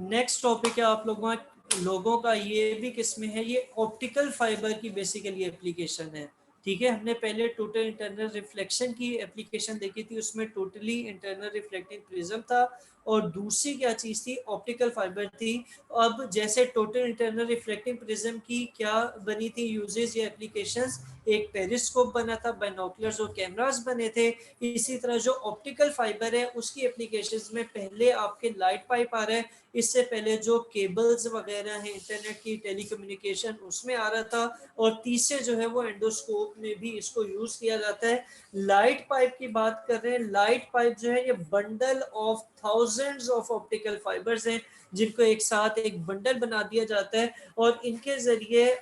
Next topic है आप लोगों का ये भी किसमें है, ये ऑप्टिकल फाइबर की बेसिकली एप्लीकेशन है। ठीक है, हमने पहले टोटल इंटरनल रिफ्लेक्शन की एप्लीकेशन देखी थी, उसमें टोटली इंटरनल रिफ्लेक्टिंग प्रिज्म था, और दूसरी क्या चीज थी, ऑप्टिकल फाइबर थी। अब जैसे टोटल इंटरनल रिफ्लेक्टिंग प्रिज्म की क्या बनी थी यूजेस या एप्लीकेशंस, एक पेरिस्कोप बना था, बाइनोकुलर्स और कैमरास बने थे। इसी तरह जो ऑप्टिकल फाइबर है उसकी एप्लीकेशंस में पहले आपके लाइट पाइप आ रहा है, इससे पहले जो केबल्स वगैरह हैं इंटरनेट की टेलीकम्युनिकेशन उसमें आ रहा था, और तीसरे जो है वो एंडोस्कोप में भी इसको यूज किया जाता है। लाइट पाइप की बात कर रहे हैं, लाइट पाइप जो है ये bundle of thousands of optical fibres हैं, जिनको एक साथ एक बंडल बना दिया जाता है, और इनके जरिए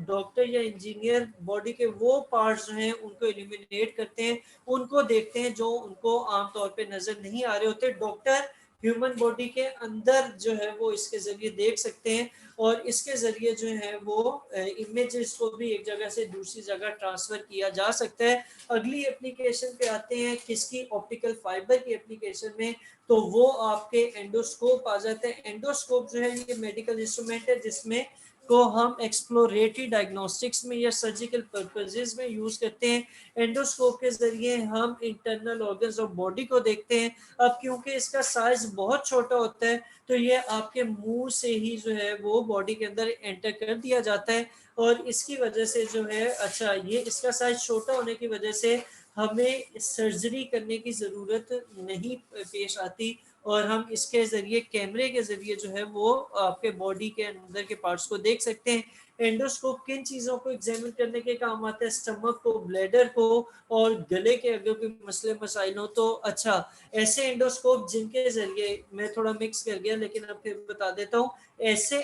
डॉक्टर या इंजीनियर बॉडी के वो पार्ट्स जो हैं उनको इल्यूमिनेट करते हैं, उनको देखते हैं जो उनको आमतौर पे नजर नहीं आ रहे होते। डॉक्टर ह्यूमन बॉडी के अंदर जो है वो इसके जरिए देख सकते हैं, और इसके जरिए जो है वो इमेजेस को भी एक जगह से दूसरी जगह ट्रांसफर किया जा सकता है। अगली एप्लीकेशन पे आते हैं किसकी, ऑप्टिकल फाइबर की एप्लीकेशन में, तो वो आपके एंडोस्कोप आ जाते हैं। एंडोस्कोप जो है ये मेडिकल इंस्ट्रूमेंट है जिसमें को हम एक्सप्लोरेटरी डायग्नोस्टिक्स में या सर्जिकल पर्पसेस में यूज करते हैं। एंडोस्कोप के जरिए हम इंटरनल ऑर्गन्स ऑफ बॉडी को देखते हैं। अब क्योंकि इसका साइज बहुत छोटा होता है, तो ये आपके मुंह से ही जो है वो बॉडी के अंदर एंटर कर दिया जाता है, और इसकी वजह से जो है, अच्छा ये इसका साइज छोटा होने की वजह से हमें सर्जरी करने की ज़रूरत नहीं पेश आती, और हम इसके ज़रिए कैमरे के ज़रिए जो है वो आपके बॉडी के अंदर के पार्ट्स को देख सकते हैं। एंडोस्कोप किन चीज़ों को एग्जामिन करने के काम आता है, स्टमक को, ब्लैडर को, और गले के अगर कोई मसले मसाइल हो तो। अच्छा, ऐसे एंडोस्कोप जिनके जरिए, मैं थोड़ा मिक्स कर गया लेकिन अब फिर बता देता हूँ, ऐसे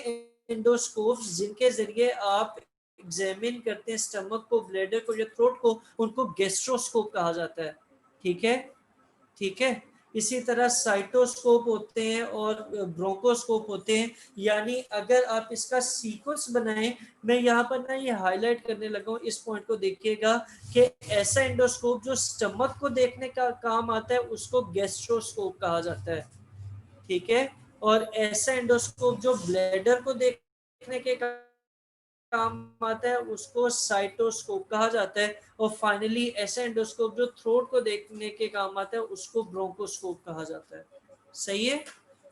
एंडोस्कोप जिनके जरिए आप एग्जामिन करते हैं स्टमक को, ब्लैडर को या थ्रोट को, उनको गैस्ट्रोस्कोप कहा जाता है। ठीक है, ठीक है। इसी तरह साइटोस्कोप होते हैं और ब्रोंकोस्कोप होते हैं। यानी अगर आप इसका सीक्वेंस बनाएं, मैं यहाँ पर ना ये हाईलाइट करने लगा हूँ, इस पॉइंट को देखिएगा कि ऐसा एंडोस्कोप जो स्टमक को देखने का काम आता है उसको गैस्ट्रोस्कोप कहा जाता है। ठीक है, और ऐसा एंडोस्कोप जो ब्लैडर को देखने के काम आता है उसको साइटोस्कोप कहा जाता है, और फाइनली ऐसा एंडोस्कोप जो थ्रोट को देखने के काम आता है उसको ब्रोंकोस्कोप कहा जाता है। सही है,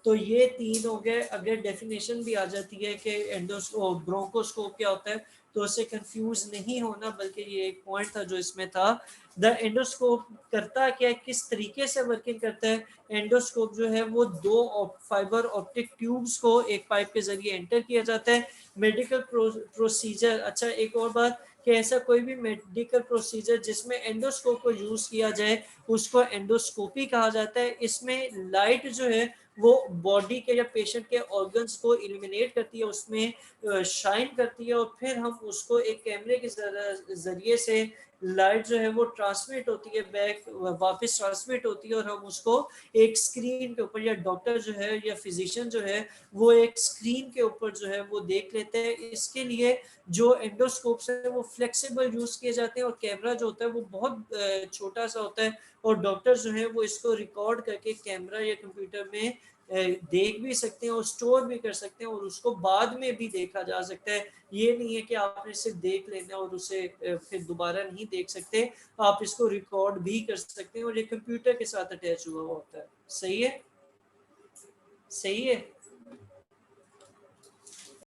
तो ये तीन हो गए। अगर डेफिनेशन भी आ जाती है कि एंडोस्कोप ब्रोंकोस्कोप क्या होता है, तो उससे कंफ्यूज नहीं होना, बल्कि ये एक पॉइंट था जो इसमें था। द एंडोस्कोप करता क्या है, किस तरीके से वर्किंग करता है। एंडोस्कोप जो है वो दो फाइबर ऑप्टिक ट्यूब्स को एक पाइप के जरिए एंटर किया जाता है। मेडिकल प्रोसीजर, अच्छा एक और बात, कि ऐसा कोई भी मेडिकल प्रोसीजर जिसमें एंडोस्कोप को यूज किया जाए उसको एंडोस्कोपी कहा जाता है। इसमें लाइट जो है वो बॉडी के या पेशेंट के ऑर्गन्स को इल्यूमिनेट करती है, उसमें शाइन करती है, और फिर हम उसको एक कैमरे के जरिए से लाइट जो है वो ट्रांसमिट होती है बैक, वापस ट्रांसमिट होती है, और हम उसको एक स्क्रीन के ऊपर, या डॉक्टर जो है या फिजिशियन जो है वो एक स्क्रीन के ऊपर जो है वो देख लेते हैं। इसके लिए जो एंडोस्कोप्स है वो फ्लेक्सिबल यूज किए जाते हैं, और कैमरा जो होता है वो बहुत छोटा सा होता है, और डॉक्टर जो है वो इसको रिकॉर्ड करके कैमरा या कंप्यूटर में देख भी सकते हैं और स्टोर भी कर सकते हैं, और उसको बाद में भी देखा जा सकता है। ये नहीं है कि आपने सिर्फ देख लेना और उसे फिर दोबारा नहीं देख सकते, आप इसको रिकॉर्ड भी कर सकते हैं, और ये कंप्यूटर के साथ अटैच हुआ होता है। सही है, सही है।